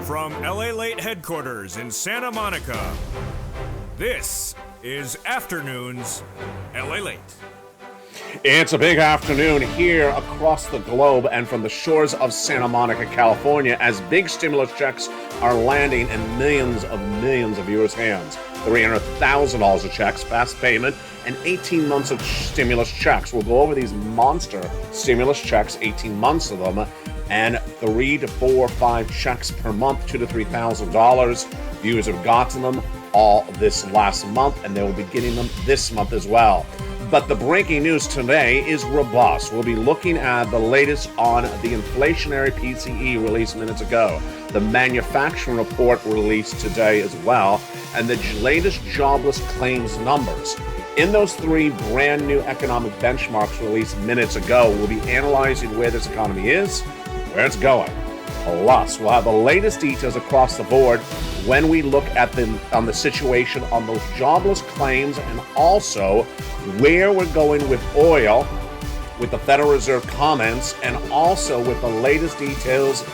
From LALATE headquarters in Santa Monica, this is Afternoons LALATE. It's a big afternoon here across the globe and from the shores of Santa Monica, California, as big stimulus checks are landing in millions of viewers' hands. $300,000 of checks, fast payment, and 18 months of stimulus checks. We'll go over these monster stimulus checks, 18 months of them, and 3 to 4 or 5 checks per month, $2,000 to $3,000. Viewers have gotten them all this last month, and they will be getting them this month as well. But the breaking news today is robust. We'll be looking at the latest on the inflationary PCE released minutes ago, the manufacturing report released today as well, and the latest jobless claims numbers. In those 3 brand new economic benchmarks released minutes ago, we'll be analyzing where this economy is, where it's going. Plus, we'll have the latest details across the board when we look at the situation on those jobless claims, and also where we're going with oil, with the Federal Reserve comments, and also with the latest details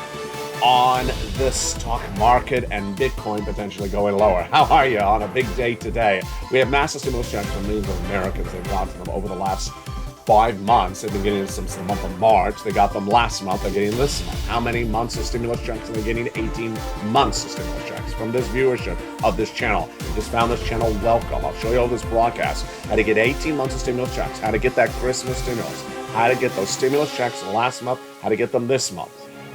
on the stock market and Bitcoin potentially going lower. How are you on a big day today? We have massive stimulus checks from millions of Americans. They've gotten them over the last 5 months. They've been getting them since the month of March. They got them last month. They're getting this month. How many months of stimulus checks are they getting? 18 months of stimulus checks from this viewership of this channel. If you just found this channel, welcome. I'll show you all this broadcast, how to get 18 months of stimulus checks, how to get that Christmas stimulus, how to get those stimulus checks last month, how to get them this month.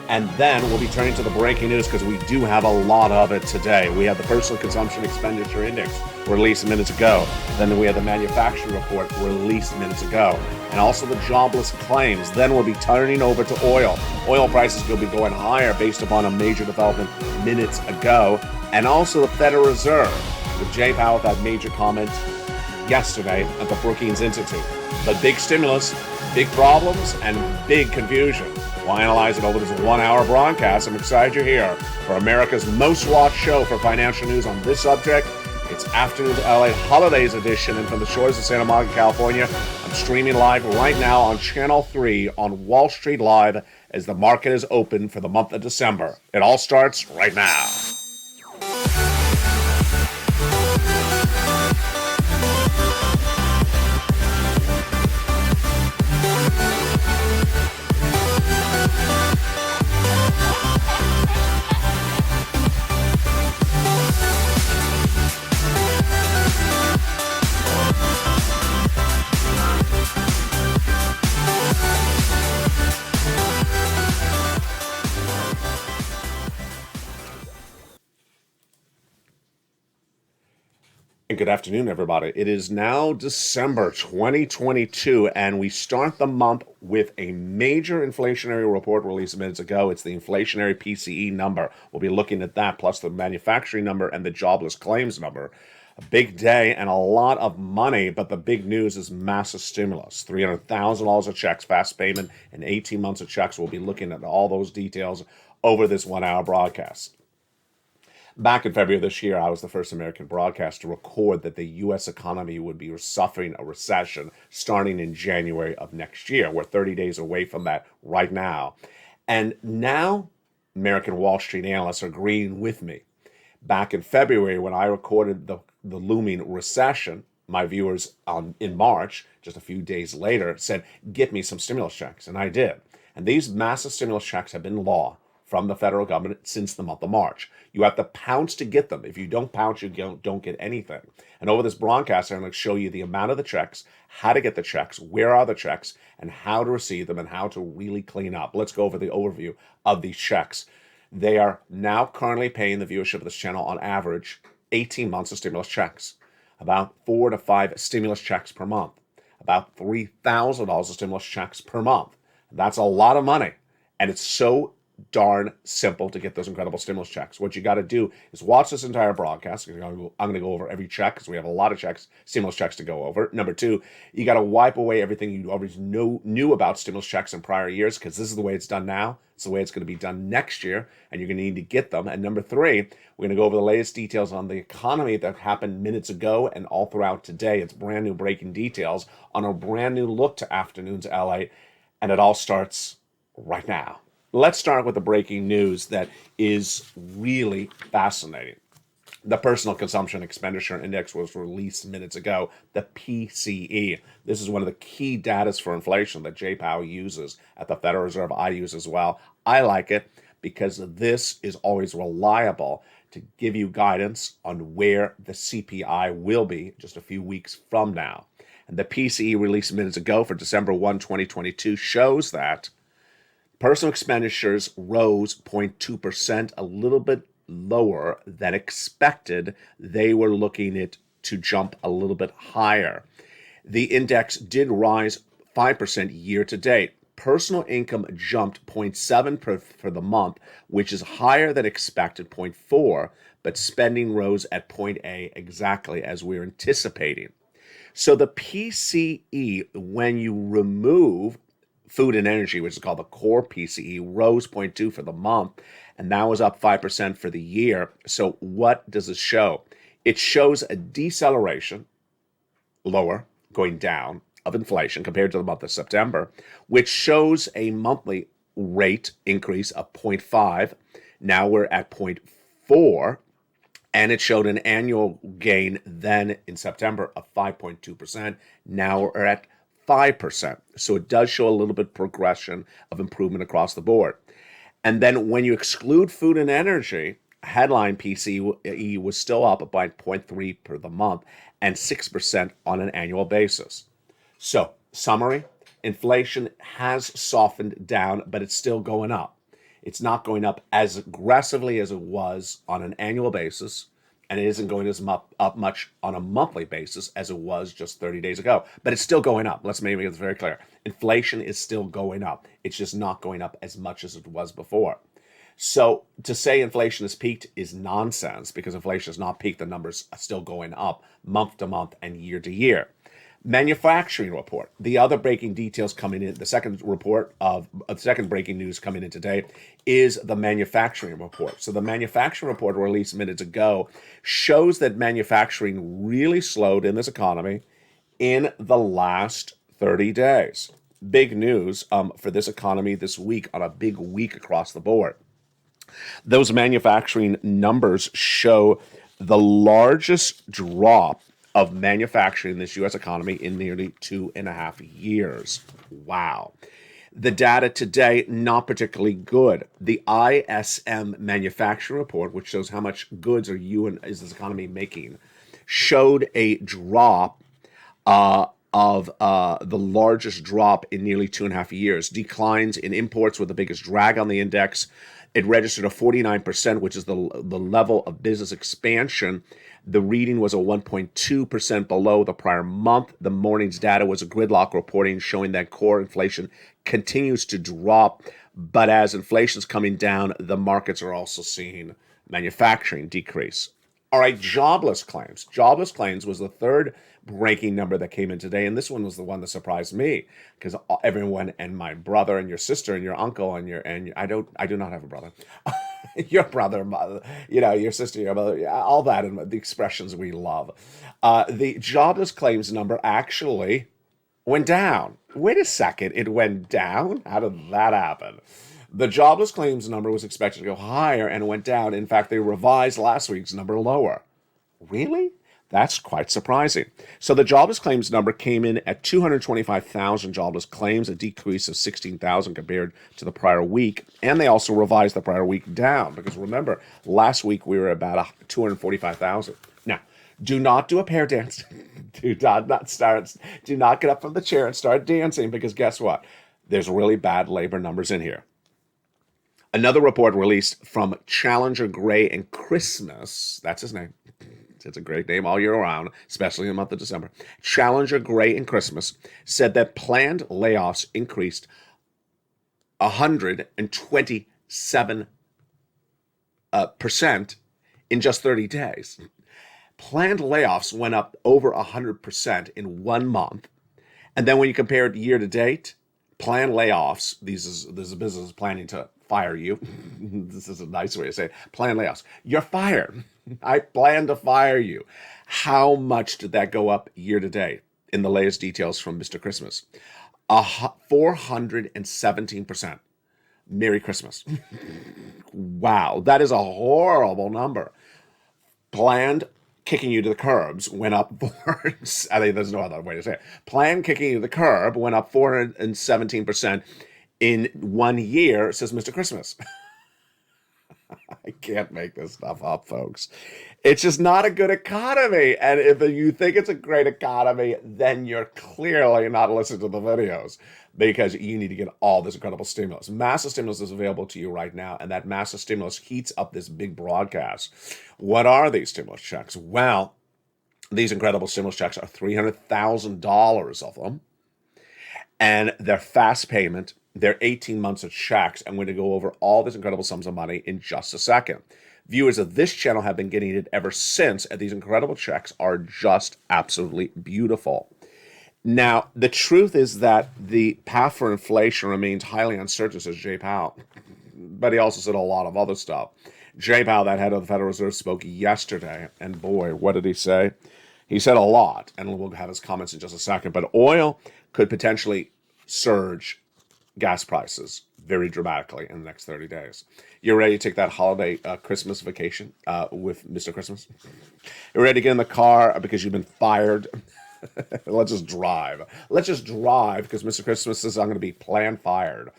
And then we'll be turning to the breaking news because we do have a lot of it today. We have the Personal Consumption Expenditure Index released minutes ago. Then we have the manufacturing report released minutes ago. And also the jobless claims. Then we'll be turning over to oil. Oil prices will be going higher based upon a major development minutes ago. And also the Federal Reserve, with Jay Powell with that major comment yesterday at the Brookings Institute. But big stimulus, big problems, and big confusion. We'll analyze it over this 1-hour broadcast. I'm excited you're here for America's most watched show for financial news on this subject. It's Afternoons LA Holidays Edition, and from the shores of Santa Monica, California, I'm streaming live right now on Channel 3 on Wall Street Live as the market is open for the month of December. It all starts right now. Good afternoon, everybody. It is now December 2022, and we start the month with a major inflationary report released minutes ago. It's the inflationary PCE number. We'll be looking at that, plus the manufacturing number and the jobless claims number. A big day and a lot of money, but the big news is massive stimulus. $300,000 of checks, fast payment, and 18 months of checks. We'll be looking at all those details over this 1-hour broadcast. Back in February of this year, I was the first American broadcaster to record that the U.S. economy would be suffering a recession starting in January of next year. We're 30 days away from that right now. And now American Wall Street analysts are agreeing with me. Back in February, when I recorded the looming recession, my viewers in March, just a few days later, said, get me some stimulus checks. And I did. And these massive stimulus checks have been law from the federal government since the month of March. You have to pounce to get them. If you don't pounce, you don't get anything. And over this broadcast, I'm going to show you the amount of the checks, how to get the checks, where are the checks, and how to receive them, and how to really clean up. Let's go over the overview of these checks. They are now currently paying the viewership of this channel on average 18 months of stimulus checks, about 4 to 5 stimulus checks per month, about $3,000 of stimulus checks per month. That's a lot of money, and it's so darn simple to get those incredible stimulus checks. What you got to do is watch this entire broadcast. I'm going to go over every check because we have a lot of checks, stimulus checks to go over. Number 2, you got to wipe away everything you always knew about stimulus checks in prior years, because this is the way it's done now. It's the way it's going to be done next year, and you're going to need to get them. And number 3, we're going to go over the latest details on the economy that happened minutes ago and all throughout today. It's brand new breaking details on a brand new look to Afternoons LA, and it all starts right now. Let's start with the breaking news that is really fascinating. The Personal Consumption Expenditure Index was released minutes ago, the PCE. This is one of the key data for inflation that Jay Powell uses at the Federal Reserve. I use as well. I like it because this is always reliable to give you guidance on where the CPI will be just a few weeks from now. And the PCE released minutes ago for December 1, 2022 shows that personal expenditures rose 0.2%, a little bit lower than expected. They were looking it to jump a little bit higher. The index did rise 5% year to date. Personal income jumped 0.7 for the month, which is higher than expected, 0.4, but spending rose at 0.8, exactly as we were anticipating. So the PCE, when you remove food and energy, which is called the core PCE, rose 0.2 for the month, and that was up 5% for the year. So what does this show? It shows a deceleration, lower, going down, of inflation compared to the month of September, which shows a monthly rate increase of 0.5. Now we're at 0.4, and it showed an annual gain then in September of 5.2%. Now we're at 5%. So it does show a little bit progression of improvement across the board. And then when you exclude food and energy, headline PCE was still up by 0.3 per the month and 6% on an annual basis. So, summary, inflation has softened down, but it's still going up. It's not going up as aggressively as it was on an annual basis, and it isn't going as up much on a monthly basis as it was just 30 days ago. But it's still going up. Let's make it very clear. Inflation is still going up. It's just not going up as much as it was before. So to say inflation has peaked is nonsense, because inflation has not peaked. The numbers are still going up month to month and year to year. Manufacturing report. The other breaking details coming in, the second breaking news coming in today is the manufacturing report. So the manufacturing report released minutes ago shows that manufacturing really slowed in this economy in the last 30 days. Big news for this economy this week, on a big week across the board. Those manufacturing numbers show the largest drop of manufacturing in this U.S. economy in nearly 2.5 years. Wow. The data today, not particularly good. The ISM manufacturing report, which shows how much goods is this economy making, showed a drop of the largest drop in nearly 2.5 years. Declines in imports were the biggest drag on the index. It registered a 49%, which is the level of business expansion. The reading was a 1.2% below the prior month. The morning's data was a gridlock reporting showing that core inflation continues to drop. But as inflation's coming down, the markets are also seeing manufacturing decrease. All right, jobless claims. Jobless claims was the third breaking number that came in today, and this one was the one that surprised me, because everyone, and my brother and your sister and your uncle and I do not have a brother. Your brother, mother, your sister, your mother, all that, and the expressions we love. The jobless claims number actually went down. Wait a second, it went down? How did that happen? The jobless claims number was expected to go higher and went down. In fact, they revised last week's number lower. Really? That's quite surprising. So the jobless claims number came in at 225,000 jobless claims, a decrease of 16,000 compared to the prior week. And they also revised the prior week down, because remember, last week we were about 245,000. Now, do not do a pair dance. Do not get up from the chair and start dancing, because guess what? There's really bad labor numbers in here. Another report released from Challenger Gray and Christmas, that's his name. It's a great name all year round, especially in the month of December. Challenger Gray and Christmas said that planned layoffs increased 127% in just 30 days. Planned layoffs went up over 100% in 1 month. And then when you compare it year to date, planned layoffs, this is a business planning to fire you. This is a nice way to say it. Planned layoffs. You're fired. I plan to fire you. How much did that go up year to date? In the latest details from Mr. Christmas, 417%. Merry Christmas. Wow, that is a horrible number. Planned kicking you to the curbs went up I think there's no other way to say it. Planned kicking you to the curb went up 417% in 1 year, says Mr. Christmas. I can't make this stuff up, folks. It's just not a good economy. And if you think it's a great economy, then you're clearly not listening to the videos, because you need to get all this incredible stimulus. Massive stimulus is available to you right now, and that massive stimulus heats up this big broadcast. What are these stimulus checks? Well, these incredible stimulus checks are $300,000 of them, and they're fast payment. They're 18 months of checks. I'm going to go over all these incredible sums of money in just a second. Viewers of this channel have been getting it ever since, and these incredible checks are just absolutely beautiful. Now, the truth is that the path for inflation remains highly uncertain, says Jay Powell. But he also said a lot of other stuff. Jay Powell, that head of the Federal Reserve, spoke yesterday, and boy, what did he say? He said a lot, and we'll have his comments in just a second. But oil could potentially surge gas prices very dramatically in the next 30 days. You're ready to take that holiday Christmas vacation with Mr. Christmas? You're ready to get in the car because you've been fired? Let's just drive. Let's just drive because Mr. Christmas says I'm going to be planned fired.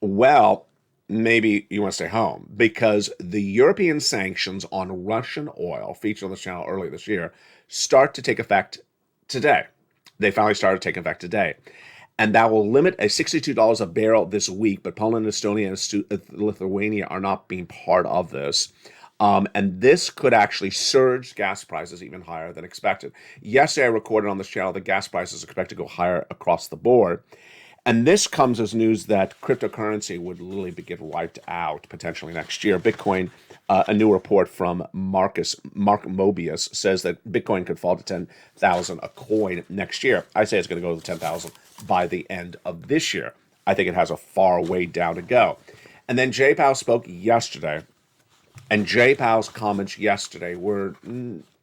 Well, maybe you want to stay home, because the European sanctions on Russian oil, featured on this channel earlier this year, start to take effect today. They finally started to take effect today. And that will limit a $62 a barrel this week, but Poland, Estonia, and Lithuania are not being part of this. And this could actually surge gas prices even higher than expected. Yesterday, I recorded on this channel that gas prices are expected to go higher across the board. And this comes as news that cryptocurrency would literally get wiped out potentially next year. Bitcoin, a new report from Mark Mobius, says that Bitcoin could fall to 10,000 a coin next year. I say it's going to go to 10,000 by the end of this year. I think it has a far way down to go. And then Jay Powell spoke yesterday, and Jay Powell's comments yesterday were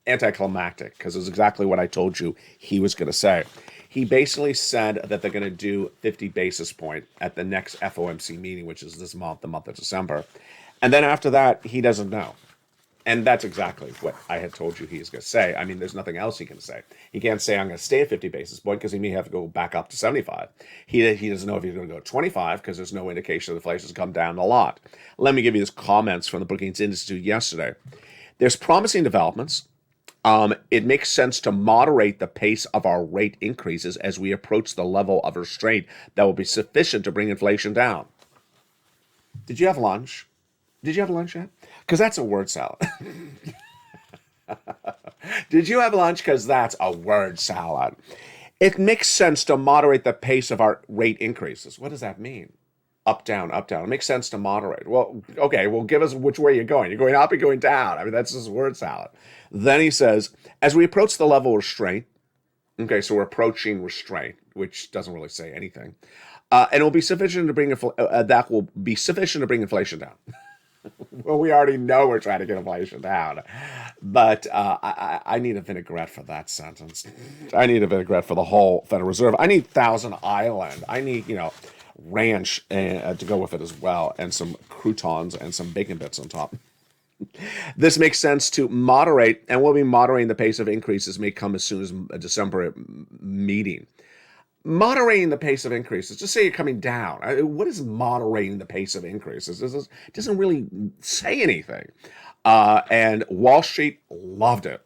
anticlimactic, because it was exactly what I told you he was going to say. He basically said that they're going to do 50 basis point at the next FOMC meeting, which is this month, the month of December. And then after that, he doesn't know. And that's exactly what I had told you he was going to say. I mean, there's nothing else he can say. He can't say, I'm going to stay at 50 basis point, because he may have to go back up to 75. He doesn't know if he's going to go to 25, because there's no indication that inflation has come down a lot. Let me give you these comments from the Brookings Institute yesterday. There's promising developments. It makes sense to moderate the pace of our rate increases as we approach the level of restraint that will be sufficient to bring inflation down. Did you have lunch? Did you have lunch yet? Because that's a word salad. Did you have lunch? Because that's a word salad. It makes sense to moderate the pace of our rate increases. What does that mean? Up, down, up, down. It makes sense to moderate. Well, okay, well, give us which way you're going. You're going up or going down? I mean, that's just word salad. Then he says, as we approach the level of restraint, okay, so we're approaching restraint, which doesn't really say anything, and it will be sufficient to bring that will be sufficient to bring inflation down. Well, we already know we're trying to get inflation down, but I need a vinaigrette for that sentence. I need a vinaigrette for the whole Federal Reserve. I need Thousand Island. I need, ranch to go with it as well, and some croutons and some bacon bits on top. This makes sense to moderate, and we'll be moderating the pace of increases may come as soon as a December meeting. Moderating the pace of increases, just say you're coming down. What is moderating the pace of increases? It doesn't really say anything. And Wall Street loved it.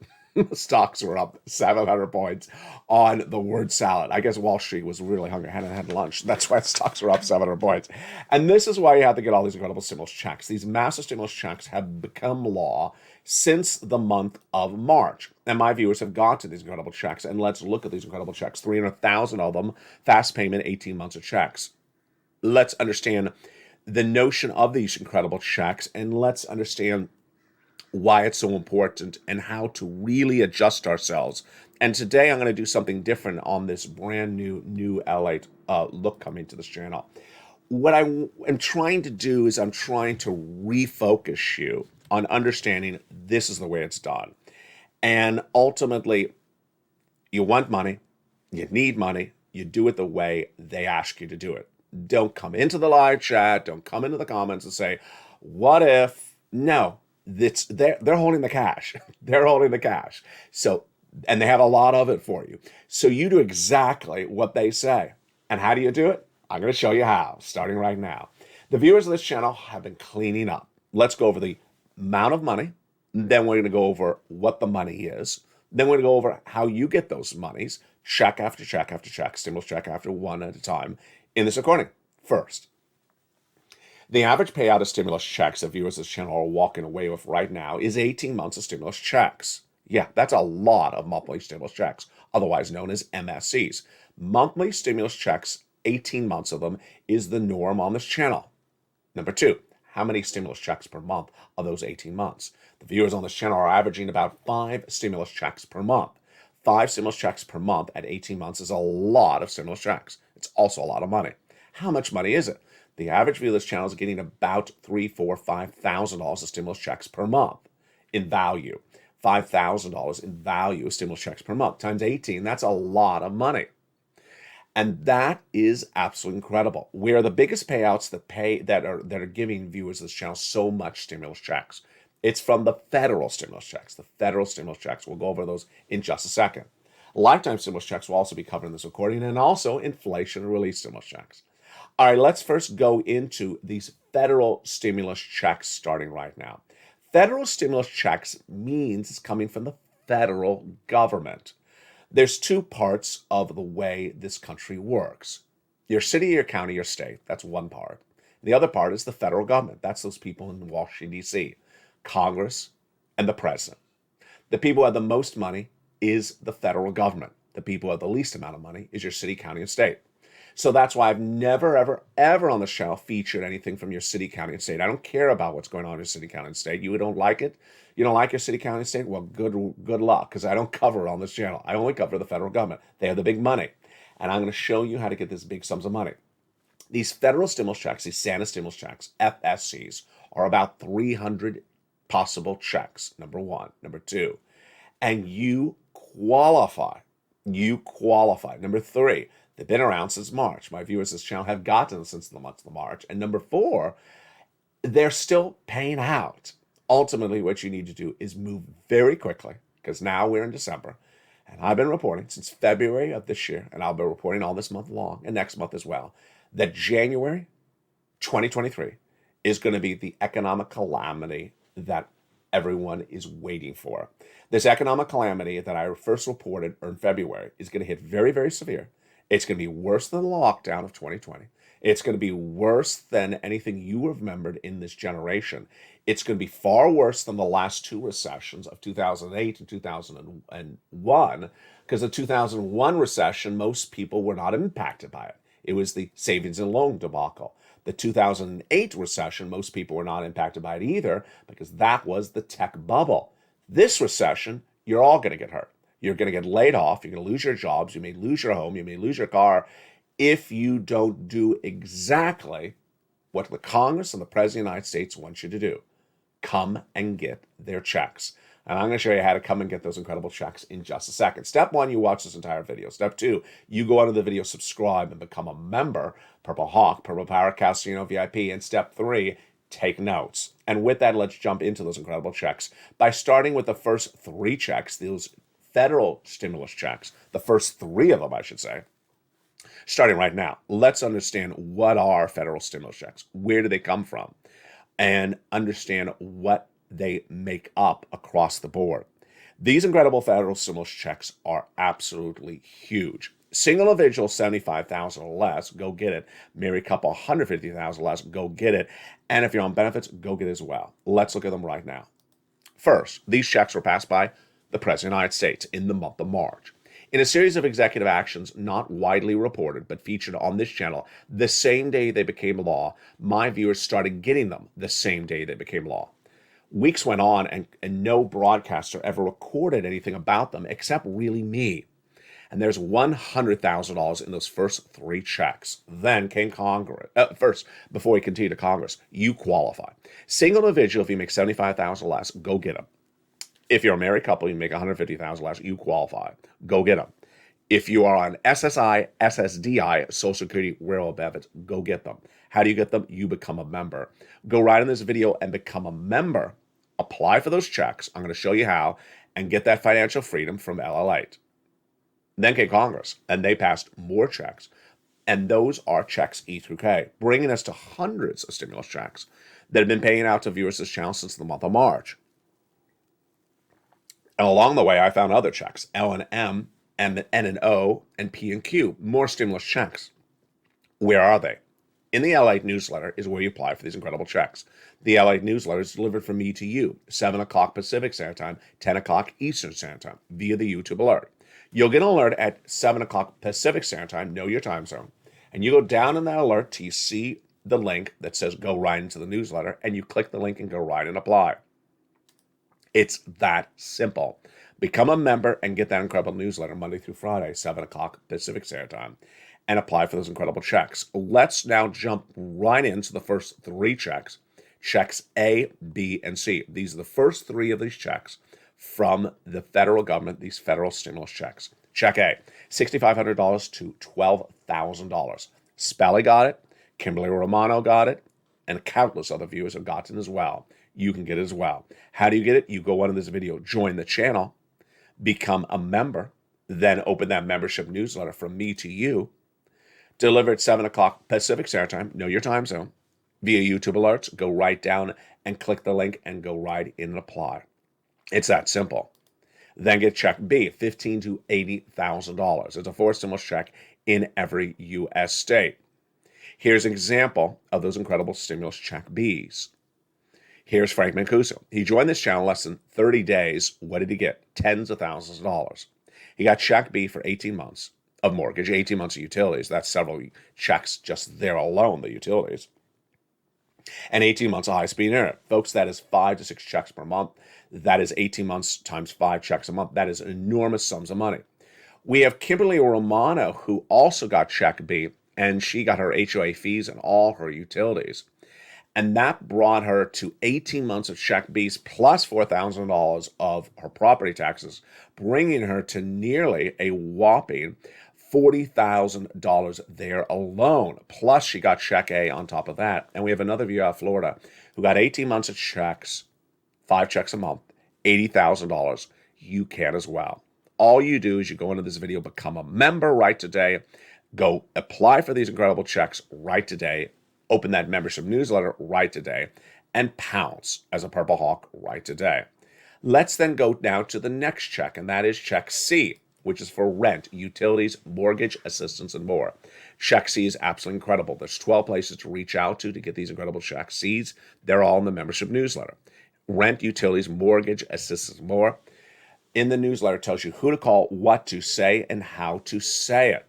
Stocks were up 700 points on the word salad. I guess Wall Street was really hungry, hadn't had lunch. That's why stocks were up 700 points. And this is why you have to get all these incredible stimulus checks. These massive stimulus checks have become law since the month of March. And my viewers have got to these incredible checks. And let's look at these incredible checks. 300,000 of them, fast payment, 18 months of checks. Let's understand the notion of these incredible checks, and let's understand why it's so important and how to really adjust ourselves. And today I'm going to do something different on this brand new LALATE look coming to this channel. What I am trying to do is I'm trying to refocus you on understanding this is the way it's done. And ultimately, you want money, you need money, you do it the way they ask you to do it. Don't come into the live chat. Don't come into the comments and say, what if? No, they're holding the cash. They're holding the cash. So, and they have a lot of it for you. So you do exactly what they say. And how do you do it? I'm going to show you how, starting right now. The viewers of this channel have been cleaning up. Let's go over the amount of money. Then we're going to go over what the money is. Then we're going to go over how you get those monies, check after check after check, stimulus check after one at a time in this recording. First, the average payout of stimulus checks that viewers of this channel are walking away with right now is 18 months of stimulus checks. Yeah, that's a lot of monthly stimulus checks, otherwise known as MSCs. Monthly stimulus checks, 18 months of them, is the norm on this channel. Number two, how many stimulus checks per month of those 18 months? The viewers on this channel are averaging about 5 stimulus checks per month. 5 stimulus checks per month at 18 months is a lot of stimulus checks. It's also a lot of money. How much money is it? The average viewer of this channel is getting about $3,000, $4,000, $5,000 of stimulus checks per month in value. $5,000 in value of stimulus checks per month times 18. That's a lot of money. And that is absolutely incredible. Where the biggest payouts that are giving viewers of this channel so much stimulus checks. It's from the federal stimulus checks. The federal stimulus checks. We'll go over those in just a second. Lifetime stimulus checks will also be covered in this recording, and also inflation relief stimulus checks. All right, let's first go into these federal stimulus checks starting right now. Federal stimulus checks means it's coming from the federal government. There's two parts of the way this country works. Your city, your county, your state, that's one part. The other part is the federal government. That's those people in Washington, D.C., Congress, and the president. The people who have the most money is the federal government. The people who have the least amount of money is your city, county, and state. So that's why I've never, ever, ever on the channel featured anything from your city, county, and state. I don't care about what's going on in your city, county, and state. You don't like it? You don't like your city, county, and state? Well, good luck, because I don't cover it on this channel. I only cover the federal government. They have the big money. And I'm going to show you how to get this big sums of money. These federal stimulus checks, these Santa stimulus checks, FSCs, are about 300 possible checks, number one. Number two, and you qualify. You qualify. Number three, they've been around since March. My viewers of this channel have gotten them since the month of March. And number four, they're still paying out. Ultimately, what you need to do is move very quickly, because now we're in December. And I've been reporting since February of this year, and I'll be reporting all this month long and next month as well, that January 2023 is going to be the economic calamity that everyone is waiting for. This economic calamity that I first reported in February is going to hit very, very severe. It's going to be worse than the lockdown of 2020. It's going to be worse than anything you remembered in this generation. It's going to be far worse than the last two recessions of 2008 and 2001, because the 2001 recession, most people were not impacted by it. It was the savings and loan debacle. The 2008 recession, most people were not impacted by it either, because that was the tech bubble. This recession, you're all going to get hurt. You're going to get laid off. You're going to lose your jobs. You may lose your home. You may lose your car if you don't do exactly what the Congress and the President of the United States wants you to do. Come and get their checks. And I'm going to show you how to come and get those incredible checks in just a second. Step one, you watch this entire video. Step two, you go under the video, subscribe, and become a member. Purple Hawk, Purple Power, Casino VIP. And step three, take notes. And with that, let's jump into those incredible checks by starting with the first three checks, those federal stimulus checks, the first three of them, I should say. Starting right now, let's understand what are federal stimulus checks, where do they come from, and understand what they make up across the board. These incredible federal stimulus checks are absolutely huge. Single individual, $75,000 or less, go get it. Married couple, $150,000 or less, go get it. And if you're on benefits, go get it as well. Let's look at them right now. First, these checks were passed by the President of the United States in the month of March. In a series of executive actions not widely reported but featured on this channel, the same day they became law, my viewers started getting them the same day they became law. Weeks went on and no broadcaster ever recorded anything about them except really me. And there's $100,000 in those first three checks. Then came Congress. First, before we continue to Congress, you qualify. Single individual, if you make $75,000 or less, go get them. If you're a married couple, you make $150,000 less, you qualify. Go get them. If you are on SSI, SSDI, Social Security Rural Benefits, go get them. How do you get them? You become a member. Go right in this video and become a member. Apply for those checks. I'm going to show you how, and get that financial freedom from LALATE. Then came Congress, and they passed more checks. And those are checks E through K, bringing us to hundreds of stimulus checks that have been paying out to viewers of this channel since the month of March. And along the way, I found other checks, L and M, N and O, and P and Q, more stimulus checks. Where are they? In the LALATE newsletter is where you apply for these incredible checks. The LALATE newsletter is delivered from me to you, 7 o'clock Pacific Standard Time, 10 o'clock Eastern Standard Time, via the YouTube alert. You'll get an alert at 7 o'clock Pacific Standard Time, know your time zone, and you go down in that alert till you see the link that says go right into the newsletter, and you click the link and go right and apply. It's that simple. Become a member and get that incredible newsletter Monday through Friday, 7 o'clock Pacific Standard Time, and apply for those incredible checks. Let's now jump right into the first three checks. Checks A, B, and C. These are the first three of these checks from the federal government, these federal stimulus checks. Check A, $6,500 to $12,000. Spelly got it, Kimberly Romano got it, and countless other viewers have gotten it as well. You can get it as well. How do you get it? You go under this video, join the channel, become a member, then open that membership newsletter from me to you, deliver at 7 o'clock Pacific Standard Time, know your time zone, via YouTube alerts, go right down and click the link and go right in and apply. It's that simple. Then get check B, $15,000 to $80,000. It's a forced stimulus check in every U.S. state. Here's an example of those incredible stimulus check Bs. Here's Frank Mancuso. He joined this channel less than 30 days. What did he get? Tens of thousands of dollars. He got check B for 18 months of mortgage, 18 months of utilities. That's several checks just there alone, the utilities. And 18 months of high-speed internet. Folks, that is 5 to 6 checks per month. That is 18 months times 5 checks a month. That is enormous sums of money. We have Kimberly Romano, who also got check B, and she got her HOA fees and all her utilities. And that brought her to 18 months of check Bs plus $4,000 of her property taxes, bringing her to nearly a whopping $40,000 there alone. Plus, she got check A on top of that. And we have another viewer out of Florida who got 18 months of checks, 5 checks a month, $80,000. You can as well. All you do is you go into this video, become a member right today, go apply for these incredible checks right today, open that membership newsletter right today, and pounce as a Purple Hawk right today. Let's then go now to the next check, and that is check C, which is for rent, utilities, mortgage assistance, and more. Check C is absolutely incredible. There's 12 places to reach out to get these incredible check Cs. They're all in the membership newsletter. Rent, utilities, mortgage assistance, more. In the newsletter, it tells you who to call, what to say, and how to say it.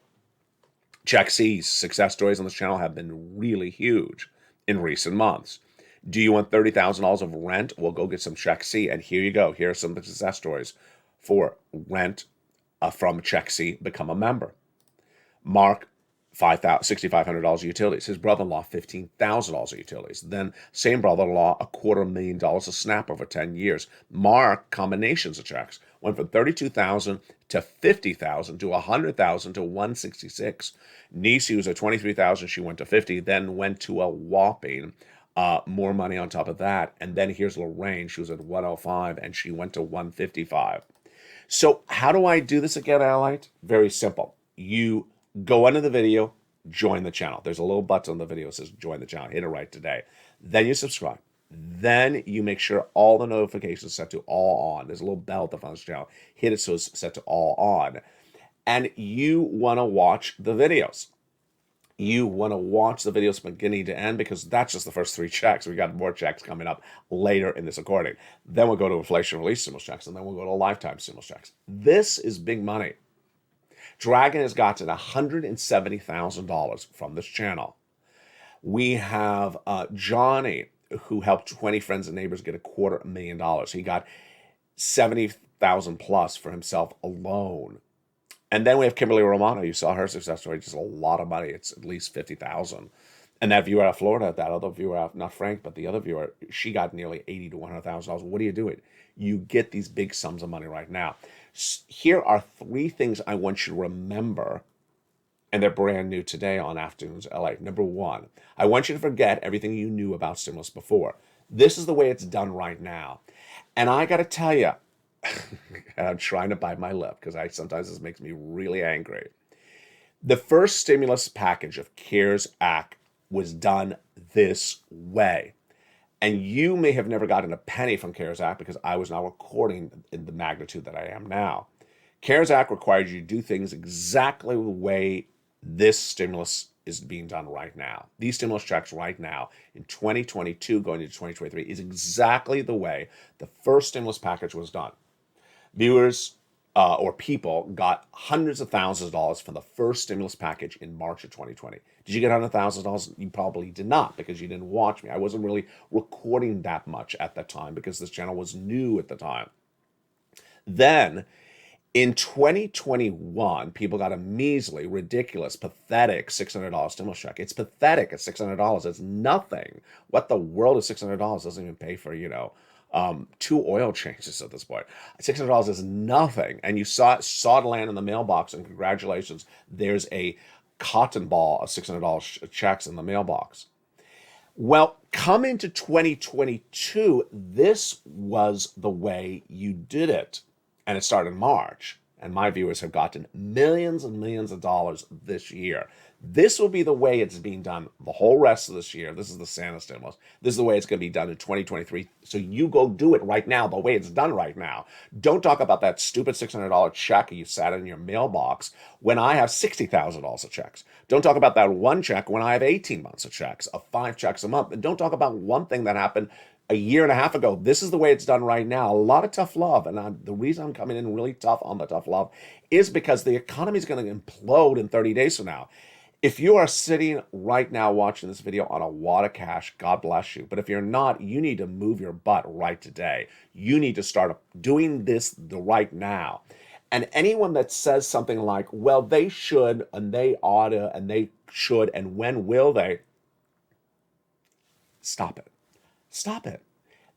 Check C's success stories on this channel have been really huge in recent months. Do you want $30,000 of rent? Well, go get some check C. And here you go. Here are some of the success stories for rent from check C. Become a member. Mark, $6,500 of utilities. His brother-in-law, $15,000 of utilities. Then same brother-in-law, $250,000 of SNAP over 10 years. Mark, combinations of checks. Went from $32,000 to $50,000 to $100,000 to $166,000. Niece, who was at $23,000, she went to $50,000, then went to a whopping more money on top of that. And then here's Lorraine, she was at $105,000 and she went to $155,000. So how do I do this again, Allied? Very simple. You go under the video, join the channel. There's a little button on the video that says join the channel. Hit it right today. Then you subscribe. Then you make sure all the notifications set to all on. There's a little bell at the front of the channel. Hit it so it's set to all on. And you want to watch the videos. You want to watch the videos from beginning to end because that's just the first 3 checks. We got more checks coming up later in this recording. Then we'll go to inflation release stimulus checks, and then we'll go to lifetime stimulus checks. This is big money. Dragon has gotten $170,000 from this channel. We have Johnny, who helped 20 friends and neighbors get $250,000. He got $70,000 plus for himself alone. And then we have Kimberly Romano. You saw her success story, just a lot of money. It's at least $50,000. And that viewer out of Florida, that other viewer out, not Frank, but the other viewer, she got nearly $80,000 to $100,000. What are you doing? You get these big sums of money right now. Here are 3 things I want you to remember, and they're brand new today on Afternoons LA. Number 1, I want you to forget everything you knew about stimulus before. This is the way it's done right now. And I got to tell you, I'm trying to bite my lip because sometimes this makes me really angry. The first stimulus package of CARES Act was done this way. And you may have never gotten a penny from CARES Act because I was not recording in the magnitude that I am now. CARES Act required you to do things exactly the way this stimulus is being done right now. These stimulus checks right now in 2022 going into 2023 is exactly the way the first stimulus package was done. Viewers or people got hundreds of thousands of dollars from the first stimulus package in March of 2020. Did you get $100,000? You probably did not because you didn't watch me. I wasn't really recording that much at that time because this channel was new at the time. Then in 2021, people got a measly, ridiculous, pathetic $600 stimulus check. It's pathetic at $600. It's nothing. What the world is $600? Doesn't even pay for, 2 oil changes at this point. $600 is nothing. And you saw it land in the mailbox, and congratulations, there's a cotton ball of $600 checks in the mailbox. Well, come into 2022, this was the way you did it. And it started in March. And my viewers have gotten millions and millions of dollars this year. This will be the way it's being done the whole rest of this year. This is the Santa stimulus. This is the way it's going to be done in 2023. So you go do it right now, the way it's done right now. Don't talk about that stupid $600 check you sat in your mailbox when I have $60,000 of checks. Don't talk about that one check when I have 18 months of checks, of 5 checks a month. And don't talk about one thing that happened a year and a half ago. This is the way it's done right now. A lot of tough love. And the reason I'm coming in really tough on the tough love is because the economy is going to implode in 30 days from now. If you are sitting right now watching this video on a wad of cash, God bless you. But if you're not, you need to move your butt right today. You need to start doing this right now. And anyone that says something like, well, they should, and they oughta, and they should, and when will they? Stop it. Stop it.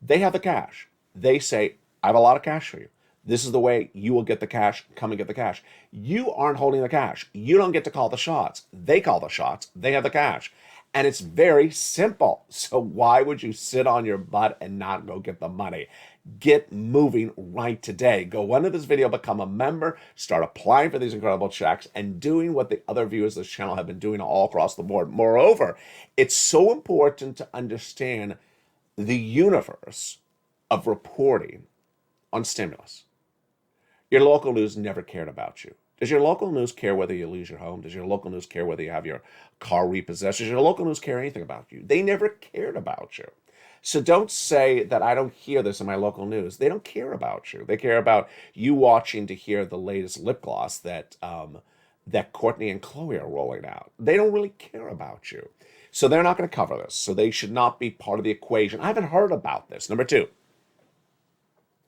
They have the cash. They say, I have a lot of cash for you. This is the way you will get the cash. Come and get the cash. You aren't holding the cash. You don't get to call the shots. They call the shots. They have the cash. And it's very simple. So why would you sit on your butt and not go get the money? Get moving right today. Go under this video, become a member, start applying for these incredible checks, and doing what the other viewers of this channel have been doing all across the board. Moreover, it's so important to understand the universe of reporting on stimulus. Your local news never cared about you. Does your local news care whether you lose your home? Does your local news care whether you have your car repossessed? Does your local news care anything about you? They never cared about you. So don't say that I don't hear this in my local news. They don't care about you. They care about you watching to hear the latest lip gloss that Courtney and Chloe are rolling out. They don't really care about you. So they're not going to cover this. So they should not be part of the equation. I haven't heard about this. Number 2.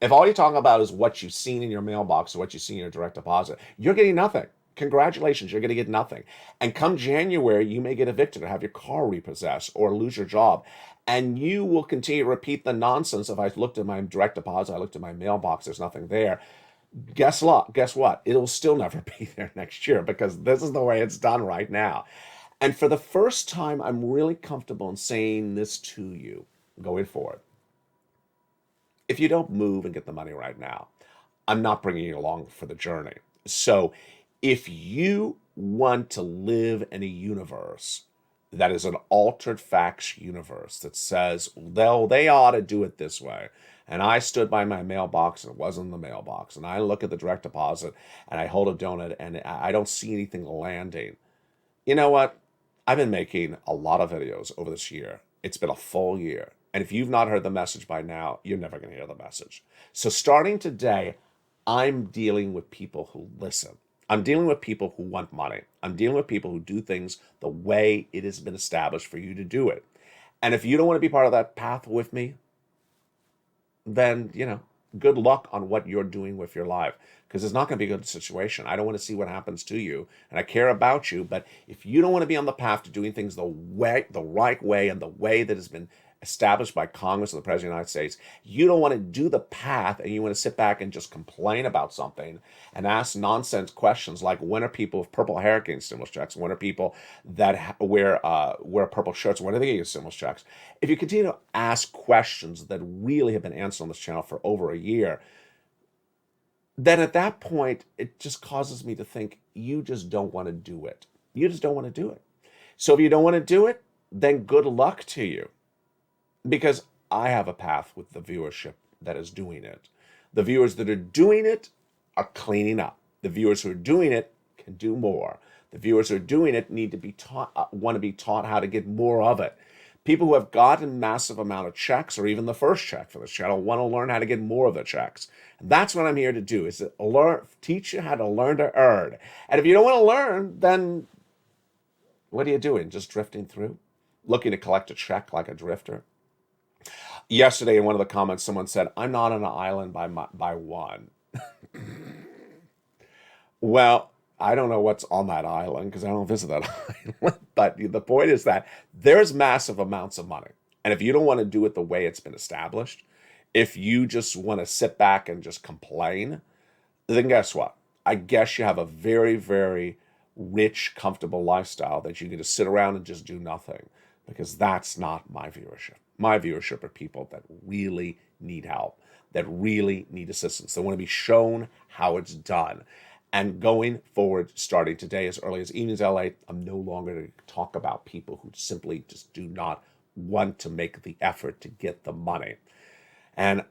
If all you're talking about is what you've seen in your mailbox or what you've seen in your direct deposit, you're getting nothing. Congratulations, you're going to get nothing. And come January, you may get evicted or have your car repossessed or lose your job. And you will continue to repeat the nonsense. If I looked at my direct deposit, I looked at my mailbox, there's nothing there. Guess what? It'll still never be there next year because this is the way it's done right now. And for the first time, I'm really comfortable in saying this to you going forward. If you don't move and get the money right now, I'm not bringing you along for the journey. So if you want to live in a universe that is an altered facts universe that says, well, they ought to do it this way, and I stood by my mailbox and it wasn't in the mailbox, and I look at the direct deposit and I hold a donut and I don't see anything landing. You know what? I've been making a lot of videos over this year. It's been a full year. And if you've not heard the message by now, you're never going to hear the message. So starting today, I'm dealing with people who listen. I'm dealing with people who want money. I'm dealing with people who do things the way it has been established for you to do it. And if you don't want to be part of that path with me, then, good luck on what you're doing with your life, because it's not going to be a good situation. I don't want to see what happens to you, and I care about you. But if you don't want to be on the path to doing things the right way and the way that has been established by Congress or the President of the United States, you don't want to do the path and you want to sit back and just complain about something and ask nonsense questions like, when are people with purple hair getting stimulus checks? When are people that wear purple shirts, when are they getting stimulus checks? If you continue to ask questions that really have been answered on this channel for over a year, then at that point, it just causes me to think you just don't want to do it. You just don't want to do it. So if you don't want to do it, then good luck to you. Because I have a path with the viewership that is doing it. The viewers that are doing it are cleaning up. The viewers who are doing it can do more. The viewers who are doing it need to be taught, want to be taught how to get more of it. People who have gotten massive amount of checks, or even the first check for this channel, want to learn how to get more of the checks. And that's what I'm here to do, is to teach you how to learn to earn. And if you don't want to learn, then what are you doing? Just drifting through? Looking to collect a check like a drifter? Yesterday, in one of the comments, someone said, I'm not on an island by one. Well, I don't know what's on that island because I don't visit that island. But the point is that there's massive amounts of money. And if you don't want to do it the way it's been established, if you just want to sit back and just complain, then guess what? I guess you have a very, very rich, comfortable lifestyle that you can just sit around and just do nothing, because that's not my viewership. My viewership are people that really need help, that really need assistance. They want to be shown how it's done. And going forward, starting today, as early as evenings LA, I'm no longer going to talk about people who simply just do not want to make the effort to get the money. And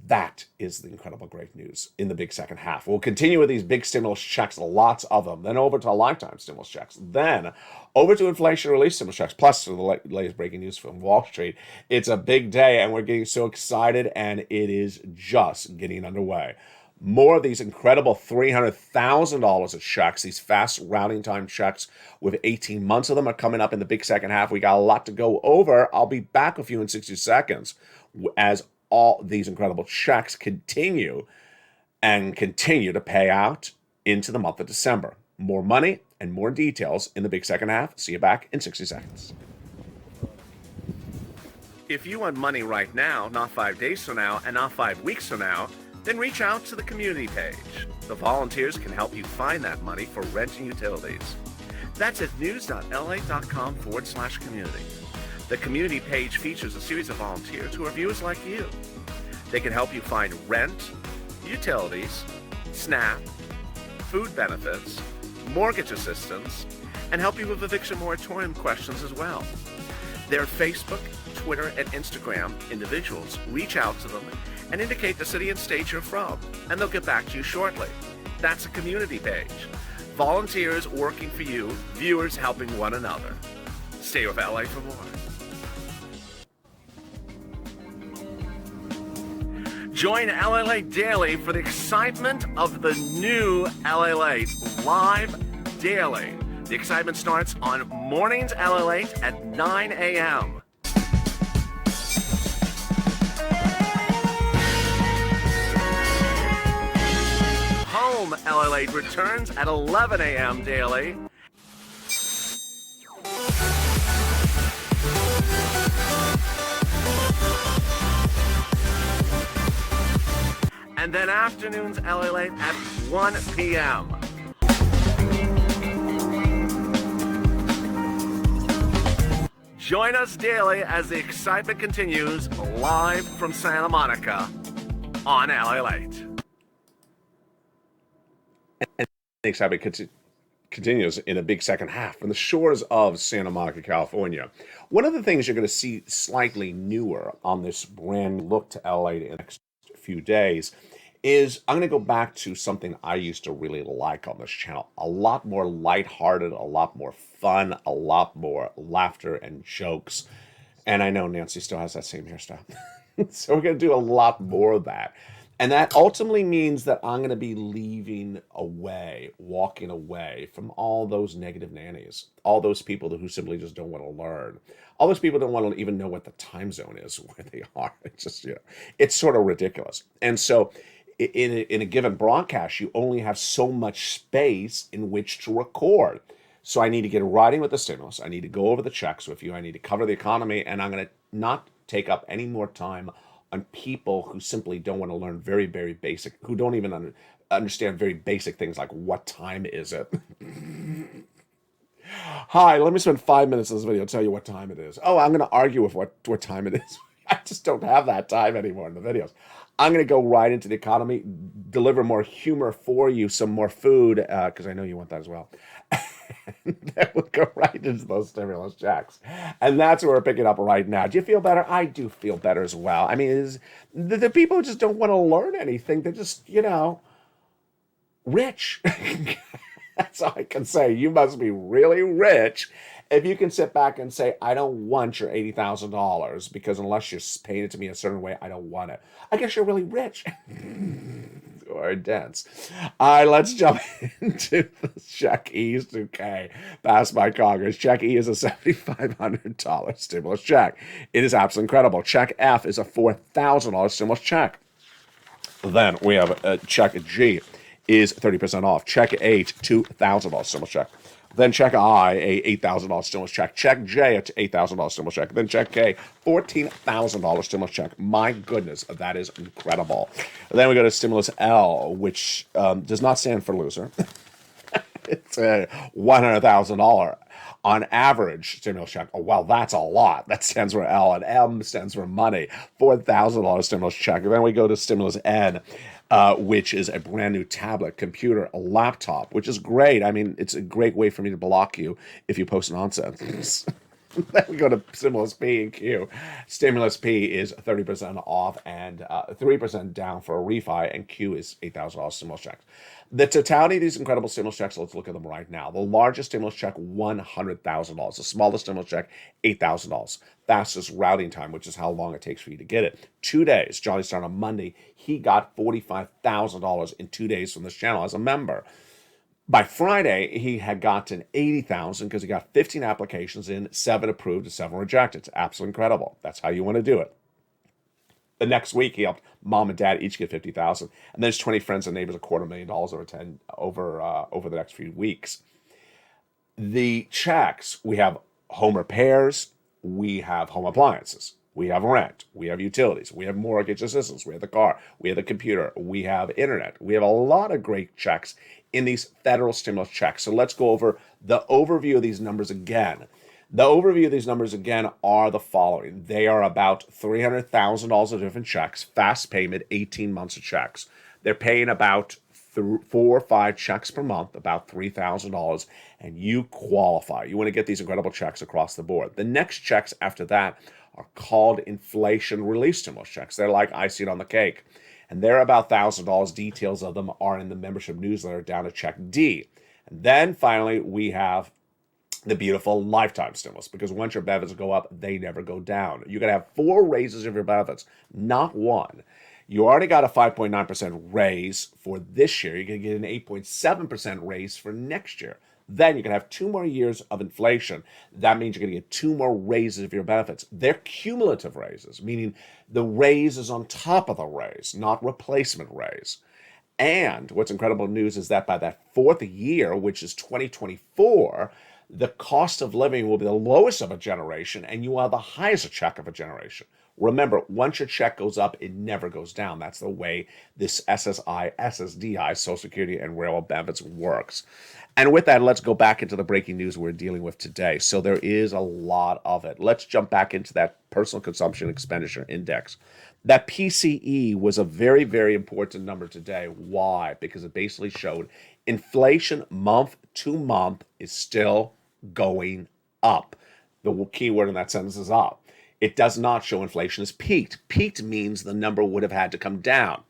that is the incredible great news in the big second half. We'll continue with these big stimulus checks, lots of them, then over to lifetime stimulus checks, then over to inflation relief stimulus checks, plus to the latest breaking news from Wall Street. It's a big day, and we're getting so excited, and it is just getting underway. More of these incredible $300,000 of checks, these fast routing time checks with 18 months of them, are coming up in the big second half. We got a lot to go over. I'll be back with you in 60 seconds as all these incredible checks continue to pay out into the month of December. More money and more details in the big second half. See you back in 60 seconds. If you want money right now, not 5 days from now, and not 5 weeks from now, then reach out to the community page. The volunteers can help you find that money for rent and utilities. That's at news.la.com/community. The community page features a series of volunteers who are viewers like you. They can help you find rent, utilities, SNAP, food benefits, mortgage assistance, and help you with eviction moratorium questions as well. Their Facebook, Twitter, and Instagram individuals reach out to them and indicate the city and state you're from, and they'll get back to you shortly. That's a community page. Volunteers working for you, viewers helping one another. Stay with LA for more. Join LALATE Daily for the excitement of the new LALATE live daily. The excitement starts on mornings LALATE at 9 a.m. Home LALATE returns at 11 a.m. daily. And then afternoons LALATE at 1 p.m. Join us daily as the excitement continues live from Santa Monica on LALATE. And the excitement continues in a big second half from the shores of Santa Monica, California. One of the things you're going to see slightly newer on this brand look to LA in the next few days is I'm going to go back to something I used to really like on this channel. A lot more lighthearted, a lot more fun, a lot more laughter and jokes. And I know Nancy still has that same hairstyle. So we're going to do a lot more of that. And that ultimately means that I'm going to be walking away from all those negative nannies, all those people who simply just don't want to learn, all those people don't want to even know what the time zone is where they are. It's just, it's sort of ridiculous. And so in a given broadcast, you only have so much space in which to record. So I need to get riding with the stimulus. I need to go over the checks with you. I need to cover the economy, and I'm going to not take up any more time on people who simply don't want to learn very, very basic, who don't even understand very basic things like what time is it? Hi, let me spend 5 minutes in this video to tell you what time it is. Oh, I'm going to argue with what time it is. I just don't have that time anymore in the videos. I'm going to go right into the economy, deliver more humor for you, some more food, because I know you want that as well. And then we'll go right into those stimulus checks. And that's what we're picking up right now. Do you feel better? I do feel better as well. I mean, the people who just don't want to learn anything, they're just, rich. That's all I can say. You must be really rich if you can sit back and say, I don't want your $80,000 because unless you're paying it to me a certain way, I don't want it. I guess you're really rich. Or dense. All right, let's jump into the Check E's 2K passed by Congress. Check E is a $7,500 stimulus check. It is absolutely incredible. Check F is a $4,000 stimulus check. Then we have Check G is 30% off. Check H, $2,000 stimulus check. Then Check I, a $8,000 stimulus check. Check J, a $8,000 stimulus check. Then Check K, $14,000 stimulus check. My goodness, that is incredible. Then we go to Stimulus L, which does not stand for loser. It's a $100,000 on average stimulus check. Oh, well, that's a lot. That stands for L, and M stands for money. $4,000 stimulus check. And then we go to Stimulus N, which is a brand new tablet, computer, a laptop, which is great. I mean, it's a great way for me to block you if you post nonsense. Then we go to Stimulus P and Q. Stimulus P is 30% off and 3% down for a refi, and Q is $8,000 stimulus checks. The totality of these incredible stimulus checks, let's look at them right now. The largest stimulus check, $100,000. The smallest stimulus check, $8,000. Fastest routing time, which is how long it takes for you to get it. 2 days. Johnny started on Monday. He got $45,000 in 2 days from this channel as a member. By Friday, he had gotten $80,000 because he got 15 applications in, 7 approved and 7 rejected. It's absolutely incredible. That's how you want to do it. The next week, he helped mom and dad each get $50,000, and then his 20 friends and neighbors $250,000 over the next few weeks. The checks, we have home repairs, we have home appliances, we have rent, we have utilities, we have mortgage assistance, we have the car, we have the computer, we have internet. We have a lot of great checks in these federal stimulus checks. So let's go over the overview of these numbers again. The overview of these numbers again are the following. They are about $300,000 of different checks, fast payment, 18 months of checks. They're paying about 4 or 5 checks per month, about $3,000, and you qualify. You want to get these incredible checks across the board. The next checks after that are called inflation relief stimulus checks. They're like icing on the cake, and they're about $1,000. Details of them are in the membership newsletter down at Check D. And then finally, we have the beautiful lifetime stimulus, because once your benefits go up, they never go down. You're going to have 4 raises of your benefits, not 1. You already got a 5.9% raise for this year. You're going to get an 8.7% raise for next year. Then you're going to have 2 more years of inflation. That means you're going to get 2 more raises of your benefits. They're cumulative raises, meaning the raise is on top of the raise, not replacement raise. And what's incredible news is that by that 4th year, which is 2024, the cost of living will be the lowest of a generation, and you will have the highest check of a generation. Remember, once your check goes up, it never goes down. That's the way this SSDI, Social Security and Railroad Benefits, works. And with that, let's go back into the breaking news we're dealing with today. So there is a lot of it. Let's jump back into that personal consumption expenditure index. That PCE was a very, very important number today. Why? Because it basically showed inflation month to month is still going up. The key word in that sentence is up. It does not show inflation has peaked. Peaked means the number would have had to come down.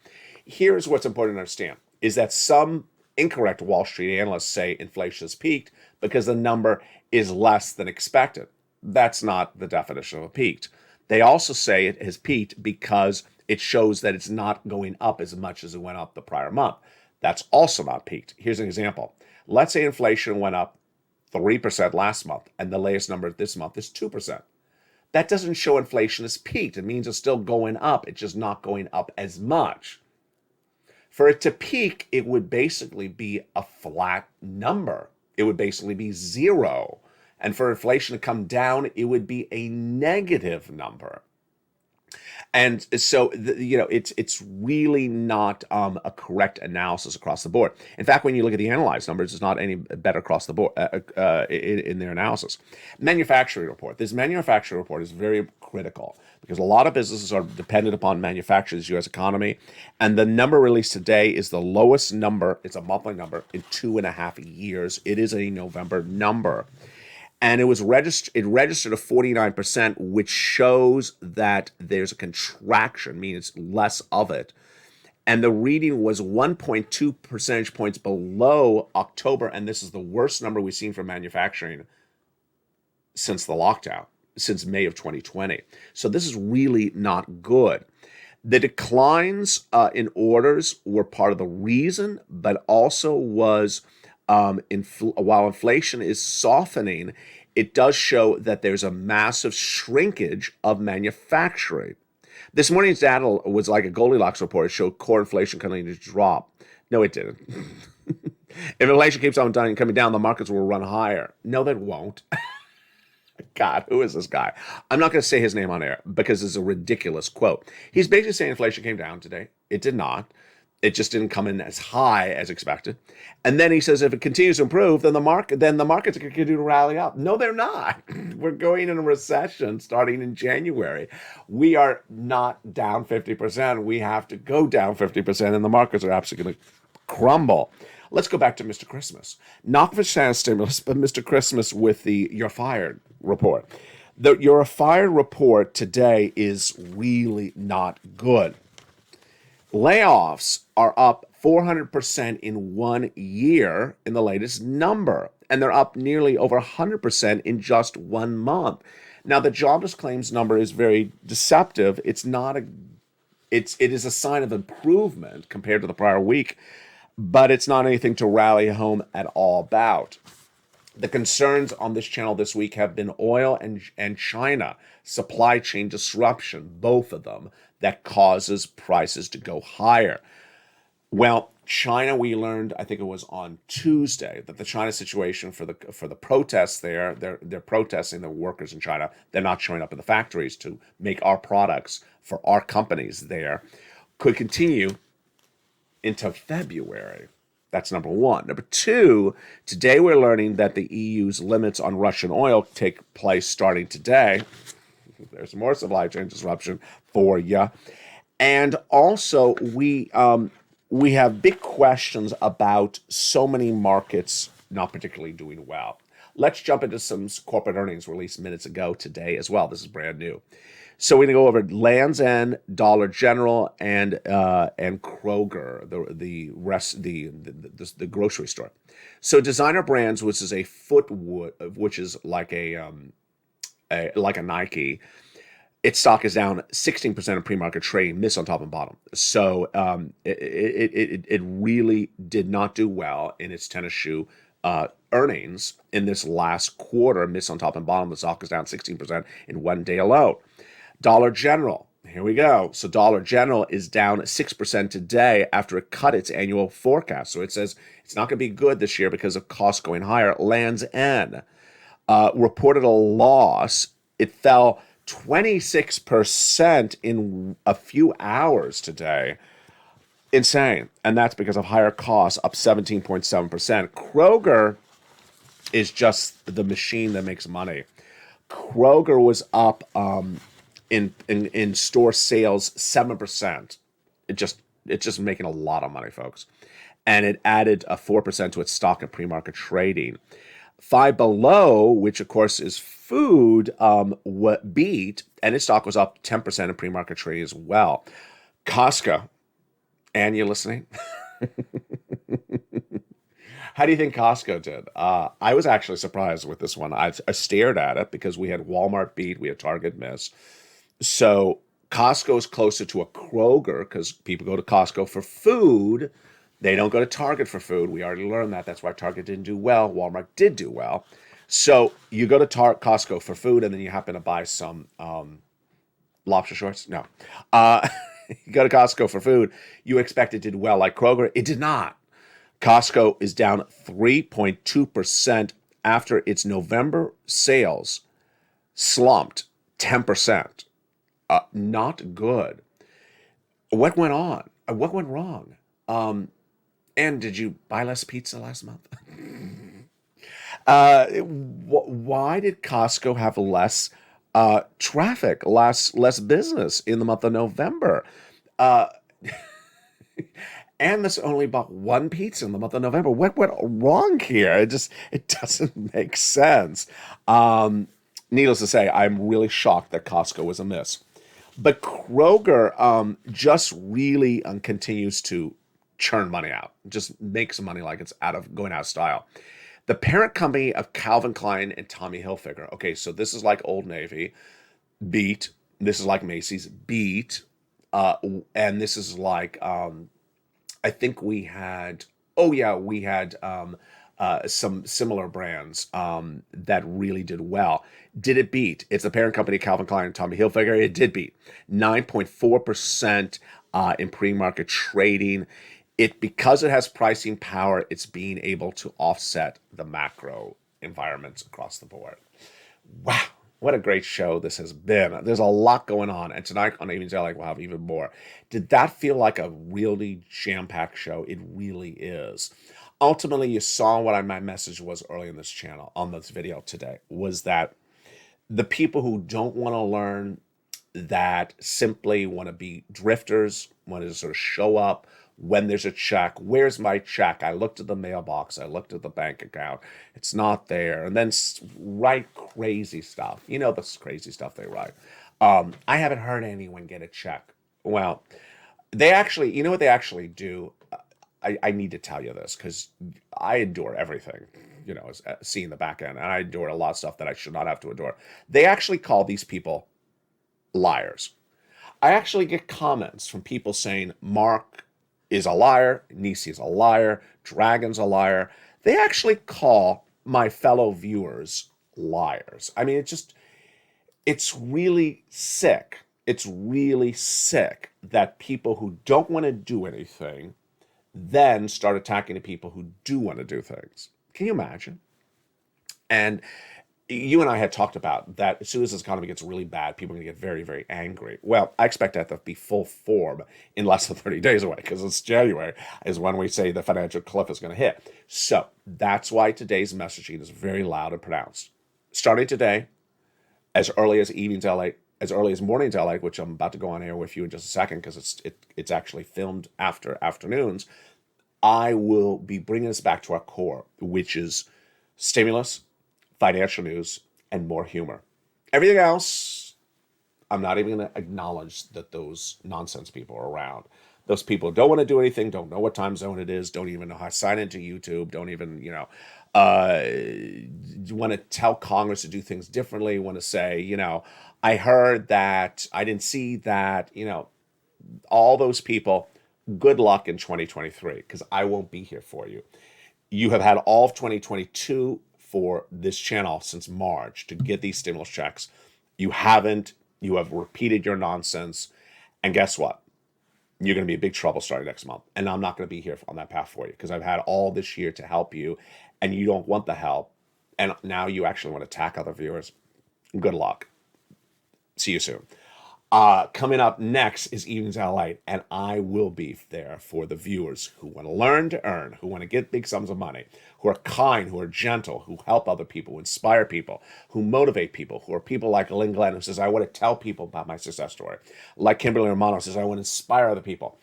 Here's what's important to understand, is that some incorrect Wall Street analysts say inflation has peaked because the number is less than expected. That's not the definition of a peaked. They also say it has peaked because it shows that it's not going up as much as it went up the prior month. That's also not peaked. Here's an example. Let's say inflation went up 3% last month, and the latest number this month is 2%. That doesn't show inflation has peaked. It means it's still going up. It's just not going up as much. For it to peak, it would basically be a flat number. It would basically be 0. And for inflation to come down, it would be a negative number. And so, it's really not a correct analysis across the board. In fact, when you look at the analyzed numbers, it's not any better across the board in their analysis. Manufacturing report. This manufacturing report is very critical because a lot of businesses are dependent upon manufacturing, the U.S. economy, and the number released today is the lowest number. It's a monthly number in 2.5 years. It is a November number. And it registered at 49%, which shows that there's a contraction, meaning it's less of it. And the reading was 1.2 percentage points below October, and this is the worst number we've seen for manufacturing since the lockdown, since May of 2020. So this is really not good. The declines in orders were part of the reason, but also was while inflation is softening, it does show that there's a massive shrinkage of manufacturing. This morning's data was like a Goldilocks report. It showed core inflation continuing to drop. No, it didn't. If inflation keeps on coming down, the markets will run higher. No, they won't. God, who is this guy? I'm not going to say his name on air because it's a ridiculous quote. He's basically saying inflation came down today. It did not. It just didn't come in as high as expected. And then he says if it continues to improve, then the markets are going to continue to rally up. No, they're not. We're going in a recession starting in January. We are not down 50%. We have to go down 50%, and the markets are absolutely going to crumble. Let's go back to Mr. Christmas. Not for Santa stimulus, but Mr. Christmas with the You're Fired report. The You're Fired report today is really not good. Layoffs are up 400% in 1 year in the latest number, and they're up nearly over 100% in just 1 month. Now, the jobless claims number is very deceptive. It is a sign of improvement compared to the prior week, but it's not anything to rally home at all about. The concerns on this channel this week have been oil and China, supply chain disruption, both of them, that causes prices to go higher. Well, China, we learned, I think it was on Tuesday, that the China situation for the protests there, they're protesting the workers in China. They're not showing up in the factories to make our products for our companies there, could continue into February. That's number one. Number two, today we're learning that the EU's limits on Russian oil take place starting today. There's more supply chain disruption for you. And also, we have big questions about so many markets not particularly doing well. Let's jump into some corporate earnings released minutes ago today as well. This is brand new. So we're going to go over Land's End, Dollar General, and Kroger, the grocery store. So Designer Brands, which is a which is like a Nike, its stock is down 16% in pre-market trading, miss on top and bottom. So it really did not do well in its tennis shoe earnings in this last quarter, miss on top and bottom. The stock is down 16% in 1 day alone. Dollar General, here we go. So Dollar General is down 6% today after it cut its annual forecast. So it says it's not going to be good this year because of costs going higher. Land's End reported a loss. It fell 26% in a few hours today. Insane. And that's because of higher costs, up 17.7%. Kroger is just the machine that makes money. Kroger was up in store sales 7%. It's just making a lot of money, folks. And it added a 4% to its stock in pre-market trading. Five Below, which of course is food, beat, and its stock was up 10% in pre-market trading as well. Costco, Ann, you listening? How do you think Costco did? I was actually surprised with this one. I stared at it because we had Walmart beat, we had Target miss. So Costco is closer to a Kroger because people go to Costco for food. They don't go to Target for food. We already learned that. That's why Target didn't do well. Walmart did do well. So you go to Costco for food, and then you happen to buy some lobster shorts. No. You go to Costco for food. You expect it did well like Kroger. It did not. Costco is down 3.2% after its November sales slumped 10%. Not good. What went on? What went wrong? And did you buy less pizza last month? Why did Costco have less traffic, less business in the month of November? Uh, and this only bought one pizza in the month of November. What went wrong here? It doesn't make sense. Needless to say, I'm really shocked that Costco was a miss. But Kroger just really continues to churn money out, just makes money like it's going out of style. The parent company of Calvin Klein and Tommy Hilfiger. Okay, so this is like Old Navy, beat. This is like Macy's, beat. And this is like, I think we had, oh yeah, we had some similar brands that really did well. Did it beat? It's the parent company, Calvin Klein and Tommy Hilfiger. It did beat 9.4% in pre-market trading. Because it has pricing power, it's being able to offset the macro environments across the board. Wow, what a great show this has been. There's a lot going on, and tonight on Evenings LA we'll have even more. Did that feel like a really jam-packed show? It really is. Ultimately, you saw what my message was early in this channel, on this video today, was that the people who don't want to learn, that simply want to be drifters, want to sort of show up when there's a check. Where's my check? I looked at the mailbox. I looked at the bank account. It's not there. And then write crazy stuff. You know, this crazy stuff they write. I haven't heard anyone get a check. Well, they actually, you know what they actually do? I need to tell you this because I endure everything, you know, seeing the back end. And I endure a lot of stuff that I should not have to endure. They actually call these people liars. I actually get comments from people saying, Mark is a liar, Nisi is a liar, Dragon's a liar. They actually call my fellow viewers liars. I mean, it's really sick. It's really sick that people who don't want to do anything then start attacking the people who do want to do things. Can you imagine? And you and I had talked about that as soon as this economy gets really bad, people are going to get very, very angry. Well, I expect that to be full form in less than 30 days away because it's January is when we say the financial cliff is going to hit. So that's why today's messaging is very loud and pronounced. Starting today, as early as Evenings LA, as early as Mornings LA, which I'm about to go on air with you in just a second because it's actually filmed after afternoons, I will be bringing us back to our core, which is stimulus, financial news, and more humor. Everything else, I'm not even going to acknowledge that those nonsense people are around. Those people don't want to do anything, don't know what time zone it is, don't even know how to sign into YouTube, don't even, want to tell Congress to do things differently, want to say, I heard that, I didn't see that, all those people, good luck in 2023, because I won't be here for you. You have had all of 2022 for this channel since March to get these stimulus checks. You haven't. You have repeated your nonsense. And guess what? You're going to be in big trouble starting next month. And I'm not going to be here on that path for you because I've had all this year to help you and you don't want the help. And now you actually want to attack other viewers. Good luck. See you soon. Coming up next is Evenings LALATE, and I will be there for the viewers who want to learn to earn, who want to get big sums of money, who are kind, who are gentle, who help other people, who inspire people, who motivate people, who are people like Lynn Glenn, who says, I want to tell people about my success story. Like Kimberly Romano says, I want to inspire other people.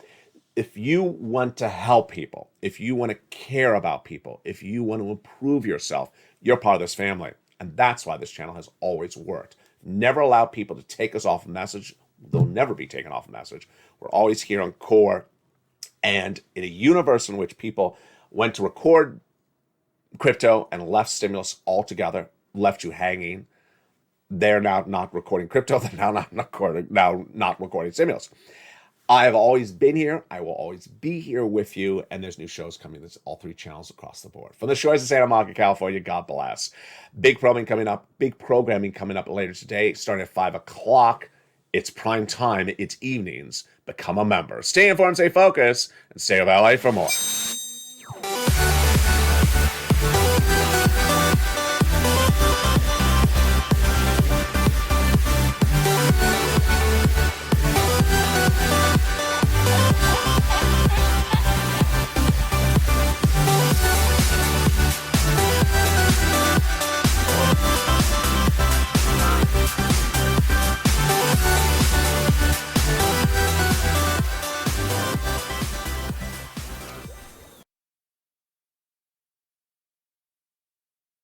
If you want to help people, if you want to care about people, if you want to improve yourself, you're part of this family. And that's why this channel has always worked. Never allow people to take us off a message. They'll never be taken off a message. We're always here on core. And in a universe in which people went to record crypto and left stimulus altogether, left you hanging, they're now not recording crypto. They're now not recording stimulus. I have always been here. I will always be here with you. And there's new shows coming. There's all three channels across the board. From the shores of Santa Monica, California, God bless. Big programming coming up later today, starting at 5 o'clock. It's prime time. It's evenings. Become a member. Stay informed, stay focused, and stay with LA for more.